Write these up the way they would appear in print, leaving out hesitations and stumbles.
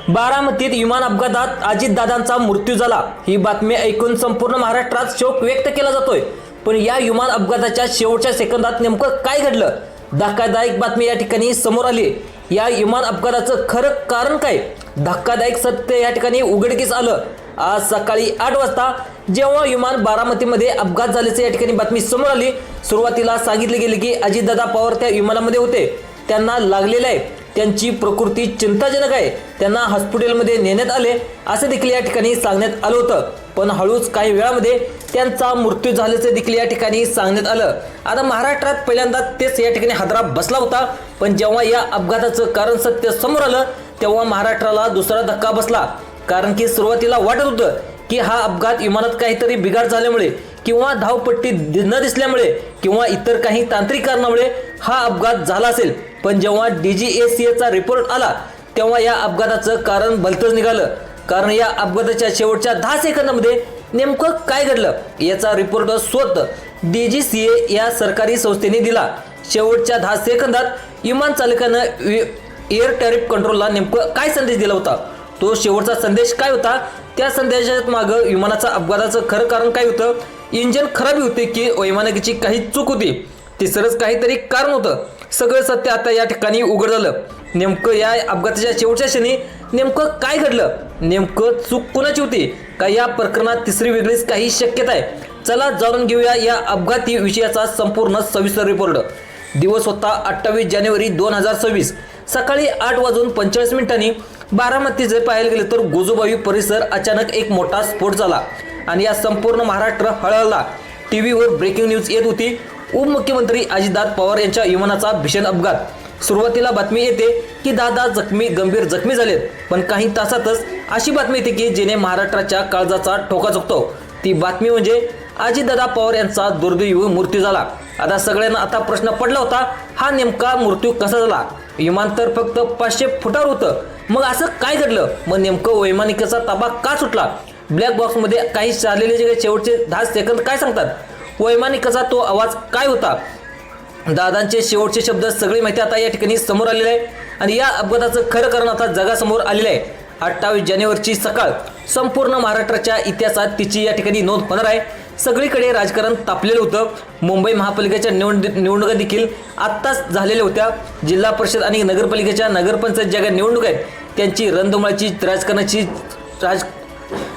बारामतीत विमान अपघातात अजितदादांचा मृत्यू झाला। ही बातमी ऐकून संपूर्ण महाराष्ट्रात शोक व्यक्त केला जातोय। पण या विमान अपघाताच्या शेवटच्या सेकंदात नेमकं काय घडलं? धक्कादायक बातमी या ठिकाणी समोर आली। या विमान अपघाताचं खरं कारण काय? धक्कादायक सत्य या ठिकाणी उघडकीस आलं। आज सकाळी 8 वाजता जेव्हा विमान बारामतीमध्ये अपघात झाल्याची या ठिकाणी बातमी समोर आली, सुरुवातीला सांगितले गेले की अजितदादा पवार त्या विमानामध्ये होते, त्यांना लागलेलं आहे, त्यांची प्रकृती चिंताजनक आहे, त्यांना हॉस्पिटलमध्ये नेण्यात आले असे देखील या ठिकाणी सांगण्यात आलं होतं। पण हळूच काही वेळामध्ये त्यांचा मृत्यू झाल्याचे देखील या ठिकाणी सांगण्यात आलं। आता महाराष्ट्रात पहिल्यांदा तेच या ठिकाणी हादरा बसला होता। पण जेव्हा या अपघाताचं कारण सत्य समोर आलं तेव्हा महाराष्ट्राला दुसरा धक्का बसला। कारण की सुरुवातीला वाटत होतं की हा अपघात विमानात काहीतरी बिघाड झाल्यामुळे किंवा धावपट्टी न दिसल्यामुळे किंवा इतर काही तांत्रिक कारणामुळे हा अपघात झाला असेल। पण जेव्हा DGACAचा रिपोर्ट आला तेव्हा या अपघाताचं कारण भलतंच निघालं। कारण या अपघाताच्या शेवटच्या 10 सेकंदामध्ये नेमकं काय घडलं याचा रिपोर्ट स्वतः DGCA या सरकारी संस्थेने दिला। शेवटच्या 10 सेकंदात विमान चालकानं एअर ट्रॅफिक कंट्रोलला नेमकं काय संदेश दिला होता, तो शेवटचा संदेश काय होता, त्या संदेशात मागं विमानाचा अपघाताचं खरं कारण काय होतं, इंजिन खराबी होते की वैमानिकाची काही चूक होती, तिसरंच काहीतरी कारण होतं। सगळं सत्य आता या ठिकाणी उघड झालं। नेमकं या अपघाताच्या शेवटच्या क्षणी नेमकं काय घडलं, नेमकं चूक कुणाची होती का या प्रकरणात तिसरी वेगळीच काही शक्यता आहे? चला जाणून घेऊया या अपघाती विषयाचा संपूर्ण सविस्तर रिपोर्ट। दिवस होता 28 जानेवारी 2026, सकाळी 8:45 बारामतीचे पाहायला गेले तर गोजूबाई परिसर अचानक एक मोठा स्फोट झाला आणि या संपूर्ण महाराष्ट्र हळहळला। टीव्हीवर ब्रेकिंग न्यूज येत होती, उपमुख्यमंत्री अजितदादा पवार यांच्या विमानाचा भीषण अपघात। सुरुवातीला बातमी येते की दादा गंभीर जखमी झालेत, पण काही तासातच अशी बातमी येते की जिने महाराष्ट्राच्या काळजाचा ठोका चुकतो। ती बातमी म्हणजे अजितदादा पवार यांचा दुर्दैवी मृत्यू झाला। आता सगळ्यांना आता प्रश्न पडला होता, हा नेमका मृत्यू कसा झाला? विमान तर फक्त 500 फुटावर होतं, मग असं काय घडलं? मग नेमकं वैमानिकाचा ताबा का सुटला? ब्लॅक बॉक्समध्ये काही चाललेले जे शेवटचे 10 सेकंद काय सांगतात? वैमानिकाचा तो आवाज काय होता? दादांचे शेवटचे शब्द, सगळी माहिती आता या ठिकाणी समोर आलेली आहे आणि या अपघाताचं खरं कारण आता जगासमोर आलेलं आहे। 28 जानेवारीची सकाळ संपूर्ण महाराष्ट्राच्या इतिहासात तिची या ठिकाणी नोंद होणार आहे। सगळीकडे राजकारण तापलेलं होतं। मुंबई महापालिकेच्या निवडणुका देखील आत्ताच झालेल्या होत्या। जिल्हा परिषद आणि नगरपालिकेच्या नगरपंचायत ज्या निवडणुका आहेत त्यांची रणधुमाळीची राजकारणाची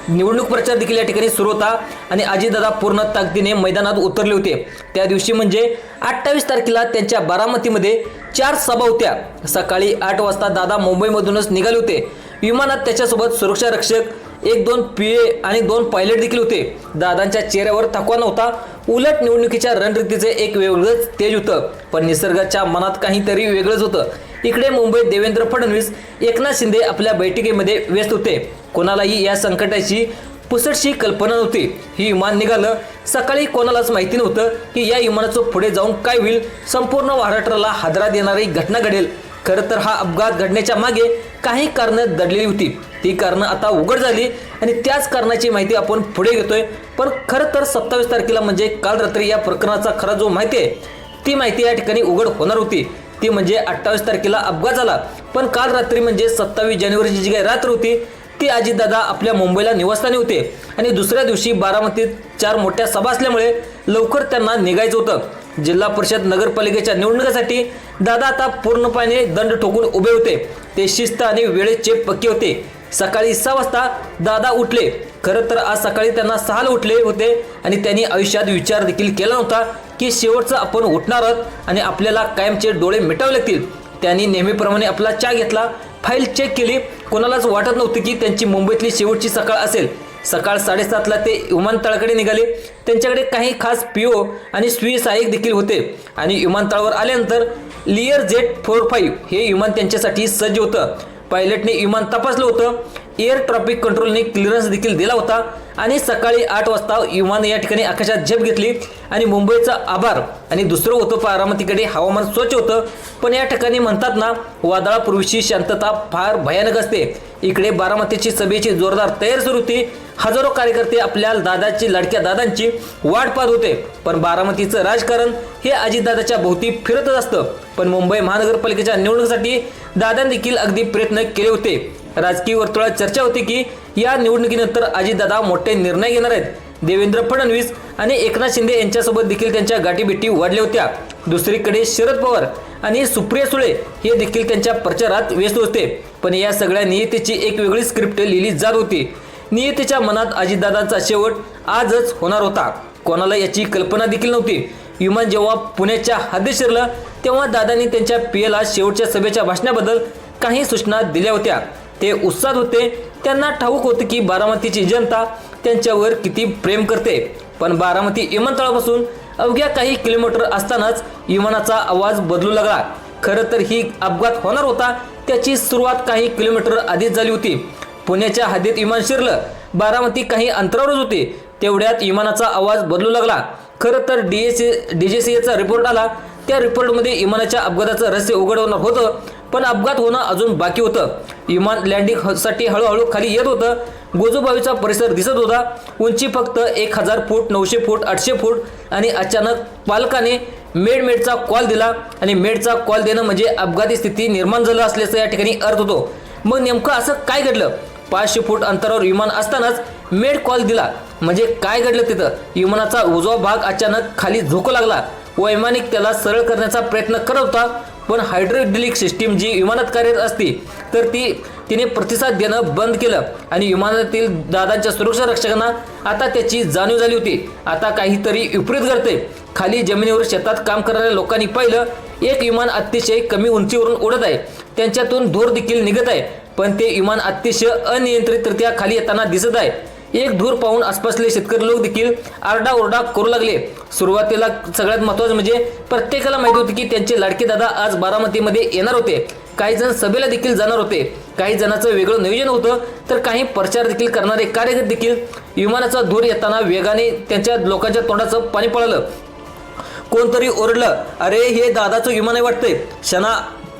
निवडणूक प्रचार देखील या ठिकाणी सुरू होता आणि अजितदादा पूर्ण ताकदीने मैदानात उतरले होते। त्या दिवशी म्हणजे 28 तारखेला त्यांच्या बारामतीमध्ये 4 सभा होत्या। सकाळी 8 वाजता दादा मुंबईमधूनच निघाले होते। विमानात त्याच्यासोबत सुरक्षा रक्षक, 1-2 PA आणि 2 पायलट देखील होते। दादांच्या चेहऱ्यावर थकवा नव्हता, उलट निवडणुकीच्या रणनीतीचे एक वेगळंच तेज होतं। पण निसर्गाच्या मनात काहीतरी वेगळंच होतं। इकडे मुंबईत देवेंद्र फडणवीस, एकनाथ शिंदे आपल्या बैठकीमध्ये व्यस्त होते। कोणालाही या संकटाची पुसटशी कल्पना नव्हती। ही विमान निघालं सकाळी, कोणालाच माहिती नव्हतं की या विमानाचं पुढे जाऊन काय होईल। संपूर्ण महाराष्ट्राला हादरा देणारी घटना घडेल। खरं तर हा अपघात घडण्याच्या मागे काही कारणं दडलेली होती। ती कारणं आता उघड झाली आणि त्याच कारणाची माहिती आपण पुढे घेतोय। पण खरं तर 27 तारखेला म्हणजे काल रात्री या प्रकरणाचा खरा जो माहिती आहे ती माहिती या ठिकाणी उघड होणार होती। ती म्हणजे 28 तारखेला अपघात झाला, पण काल रात्री म्हणजे 27 जानेवारीची जी काही रात्र होती ती अजितदादा आपल्या मुंबईला निवासस्थानी होते आणि दुसऱ्या दिवशी बारामतीत 4 मोठ्या सभा असल्यामुळे लवकर त्यांना निघायचं होतं। जिल्हा परिषद नगरपालिकेच्या निवडणुकीसाठी दादा आता पूर्णपणे दंड ठोकून उभे होते। ते शिस्त आणि वेळेचे पक्के होते। सकाळी 6 वाजता दादा उठले। खरं तर आज सकाळी त्यांना 6 ला उठले होते आणि त्यांनी आयुष्यात विचार देखील केला नव्हता की शेवटचं आपण उठणार आहोत आणि आपल्याला कायमचे डोळे मिटावे लागतील। त्यांनी नेहमीप्रमाणे आपला चहा घेतला, फाईल चेक केली। कोणालाच वाटत नव्हते की त्यांची मुंबईतली शेवटची सकाळ असेल। सकाळ 7:30ला ते विमानतळाकडे निघाले। त्यांच्याकडे काही खास PO आणि सहाय्यक देखील होते आणि विमानतळावर आल्यानंतर Learjet 45 हे विमान त्यांच्यासाठी सज्ज होतं। पायलटने विमान तपासलं होतं, एअर ट्रॅफिक कंट्रोलने क्लिअरन्स देखील दिला होता आणि सकाळी 8 वाजता विमान या ठिकाणी आकाशात झेप घेतली आणि मुंबईचा आभार। आणि दुसरं होतं बारामतीकडे हवामान स्वच्छ होतं, पण या ठिकाणी म्हणतात ना, वादळापूर्वीची शांतता फार भयानक असते। इकडे बारामतीची सभेची जोरदार तयारी सुरू होती। हजारो कार्यकर्ते आपल्या लाडक्या दादांची वाट पाहत होते। पण बारामतीचं राजकारण हे अजितदादाच्या भोवती फिरतच असतं। पण मुंबई महानगरपालिकेच्या निवडणुकीसाठी दादांनी देखील अगदी प्रयत्न केले होते। राजकीय वर्तुळात चर्चा होती की या निवडणुकीनंतर अजितदादा मोठे निर्णय घेणार आहेत. देवेंद्र फडणवीस आणि एकनाथ शिंदे यांच्यासोबत देखील त्यांच्या गाठीभेटी वाढल्या होत्या. दुसरीकडे शरद पवार आणि सुप्रिया सुळे हे देखील त्यांच्या प्रचारात व्यस्त होते. पण या सगळ्या नियतीची एक वेगळी स्क्रिप्ट लिहिली जात होती. नियतीच्या मनात अजितदादांचा शेवट आजच होणार होता. कोणाला याची कल्पना देखील नव्हती. विमान जेव्हा पुण्याच्या हद्दीत शिरलं तेव्हा दादांनी त्यांच्या पीएला शेवटच्या सभेच्या भाषणाबद्दल काही सूचना दिल्या होत्या. ते उत्साहात होते. त्यांना ठाऊक होतं की बारामतीची जनता त्यांच्यावर किती प्रेम करते. पण बारामती विमानतळापासून अवघ्या काही किलोमीटर असतानाच विमानाचा आवाज बदलू लागला. खरं तर ही अपघात होणार होता त्याची सुरुवात काही किलोमीटर आधीच झाली होती. पुण्याच्या हद्दीत विमान शिरलं. बारामती काही अंतरावरच होते. तेवढ्यात विमानाचा आवाज बदलू लागला. खरं तर DGCAचा रिपोर्ट आला. त्या रिपोर्टमध्ये विमानाच्या अपघाताचं रहस्य उघड होणार होतं. पण अपघात होणं अजून बाकी होतं. विमान लँडिंगसाठी हळूहळू खाली येत होतं. गोजूबाजूचा परिसर दिसत होता. उंची फक्त 1000 फूट, 900 फूट, 800 फूट. आणि अचानक पालकाने मेडचा कॉल दिला. आणि मेडचा कॉल देणं म्हणजे अपघाती स्थिती निर्माण झालं असल्याचं या ठिकाणी अर्थ होतो. मग नेमकं असं काय घडलं? 500 फूट अंतरावर विमान असतानाच मेड कॉल दिला म्हणजे काय घडलं तिथं? विमानाचा उजवा भाग अचानक खाली झोकू लागला. वैमानिक त्याला सरळ करण्याचा प्रयत्न करत होता. पण हायड्रोलिक सिस्टीम जी विमानात कार्यरत असते तर तिने प्रतिसाद देणं बंद केलं. आणि विमानातील दादांच्या सुरक्षा रक्षकांना आता त्याची जाणीव झाली होती. आता काहीतरी विपरीत घडते. खाली जमिनीवर शेतात काम करणाऱ्या लोकांनी पाहिलं एक विमान अतिशय कमी उंचीवरून उडत आहे. त्यांच्यातून धूर देखील निघत आहे. पण ते विमान अतिशय अनियंत्रितरित्या खाली येताना दिसत आहे. एक धूर पाहून आसपासले शेतकरी लोक देखील आरडाओरडा करू लागले. सुरुवातीला सगळ्यात महत्त्वाचं म्हणजे प्रत्येकाला माहिती होती की त्यांचे लाडके दादा आज बारामतीमध्ये येणार होते. काही जण सभेला देखील जाणार होते. काही जणांचं वेगळं नियोजन होतं तर काही प्रचार देखील करणारे कार्यकर्ते देखील. विमानाचा धूर येताना वेगाने त्यांच्या लोकांच्या तोंडाचं पाणी पळालं. कोणतरी ओरडलं, अरे हे दादाचं विमान आहे वाटतंय.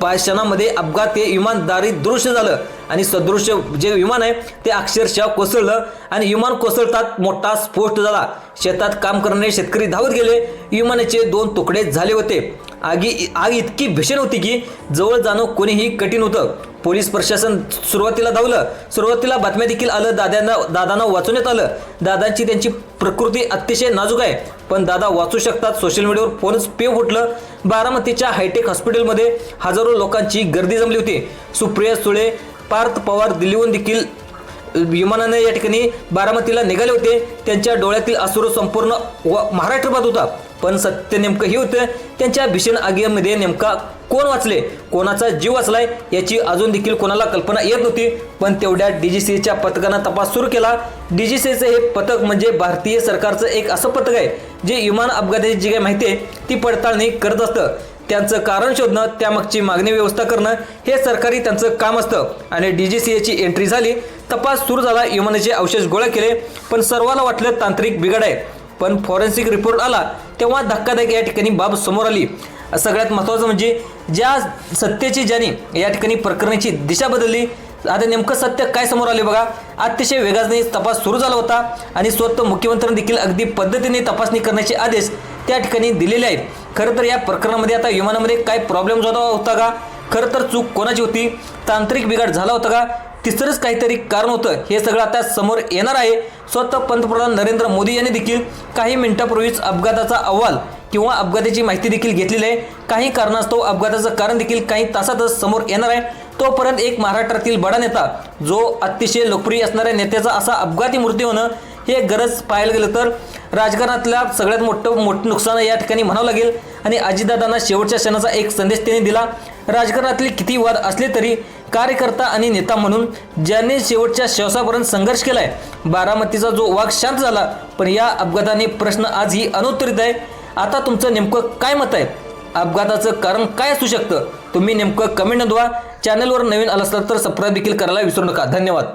क्षणामध्ये अपघात हे विमान दारी दृश्य झालं. आणि सदृश्य जे विमान आहे ते अक्षरशः कोसळलं. आणि विमान कोसळतात मोठा स्फोट झाला. शेतात काम करणारे शेतकरी धावत गेले. विमानाचे 2 तुकडे झाले होते. आग इतकी भीषण होती की जवळ जाणं कोणीही कठीण होतं. पोलीस प्रशासन सुरुवातीला धावलं. सुरुवातीला बातम्या देखील आलं दादांना वाचवण्यात आलं. दादांची त्यांची प्रकृती अतिशय नाजूक आहे पण दादा वाचू शकतात. सोशल मीडियावर फोनच पेव फुटलं. बारामतीच्या हायटेक हॉस्पिटलमध्ये हजारो लोकांची गर्दी जमली होती. सुप्रिया सुळे, पार्थ पवार दिल्लीहून देखील विमानाने या ठिकाणी बारामतीला निघाले होते. त्यांच्या डोळ्यातील अश्रू संपूर्ण महाराष्ट्रभरात होता. पण सत्य नेमकं हे होतं त्यांच्या भीषण आगीमध्ये नेमका कोण वाचले, कोणाचा जीव वाचलाय याची अजून देखील कोणाला कल्पना येत नव्हती. पण तेवढ्या DGCAच्या पथकानं तपास सुरू केला. DGCAचं हे पथक म्हणजे भारतीय सरकारचं एक असं पथक आहे जे विमान अपघाताची जी काही माहिती आहे ती पडताळणी करत असतं. त्यांचं कारण शोधणं, त्यामागची मागणी व्यवस्था करणं हे सरकारी त्यांचं काम असतं. आणि DGCAची एंट्री झाली. तपास सुरू झाला. विमानाचे अवशेष गोळा केले. पण सर्वांना वाटलं तांत्रिक बिघाड आहे. पण फॉरेन्सिक रिपोर्ट आला तेव्हा धक्कादायक या ठिकाणी बाब समोर आली. सगळ्यात महत्त्वाचं म्हणजे ज्या सत्तेची ज्याने या ठिकाणी प्रकरणाची दिशा बदलली. आता नेमकं सत्य काय समोर आले बघा. अतिशय वेगाने तपास सुरू झाला होता. आणि स्वतः मुख्यमंत्र्यांनी देखील अगदी पद्धतीने तपासणी करण्याचे आदेश त्या ठिकाणी दिलेले आहेत. खरं तर या प्रकरणामध्ये आता विमानामध्ये काय प्रॉब्लेम होता का? खरं तर चूक कोणाची होती? तांत्रिक बिघाड झाला होता का? तिसरंच काहीतरी कारण होतं? हे सगळं आता समोर येणार आहे. स्वतः पंतप्रधान नरेंद्र मोदी यांनी देखील काही मिनिटांपूर्वीच अपघाताचा अहवाल किंवा अपघाताची माहिती देखील घेतलेली आहे. काही कारणास्तव अपघाताचं कारण देखील काही तासातच समोर येणार आहे. तोपर्यंत एक महाराष्ट्रातील बडा नेता जो अतिशय लोकप्रिय असणाऱ्या नेत्याचा असा अपघाती मृत्यू होणं हे गरज पाहायला गेलं तर राजकारणातल्या सगळ्यात मोठं नुकसान या ठिकाणी म्हणावं लागेल. आणि अजितदादांना शेवटच्या क्षणाचा एक संदेश त्यांनी दिला. राजकारणातले किती वाद असले तरी कार्यकर्ता आणि नेता म्हणून ज्यांनी शेवटच्या श्वासापर्यंत संघर्ष केलाय. बारामतीचा जो वाघ शांत झाला. पण या अपघाताने प्रश्न आजही अनुत्तरित आहे. आता तुमचं नेमकं काय मत आहे? अपघाताचं कारण काय असू शकतं? तुम्ही नेमकं कमेंट नोंदवा. चॅनलवर नवीन आला असाल तर सबस्क्राईब देखील करायला विसरू नका. धन्यवाद.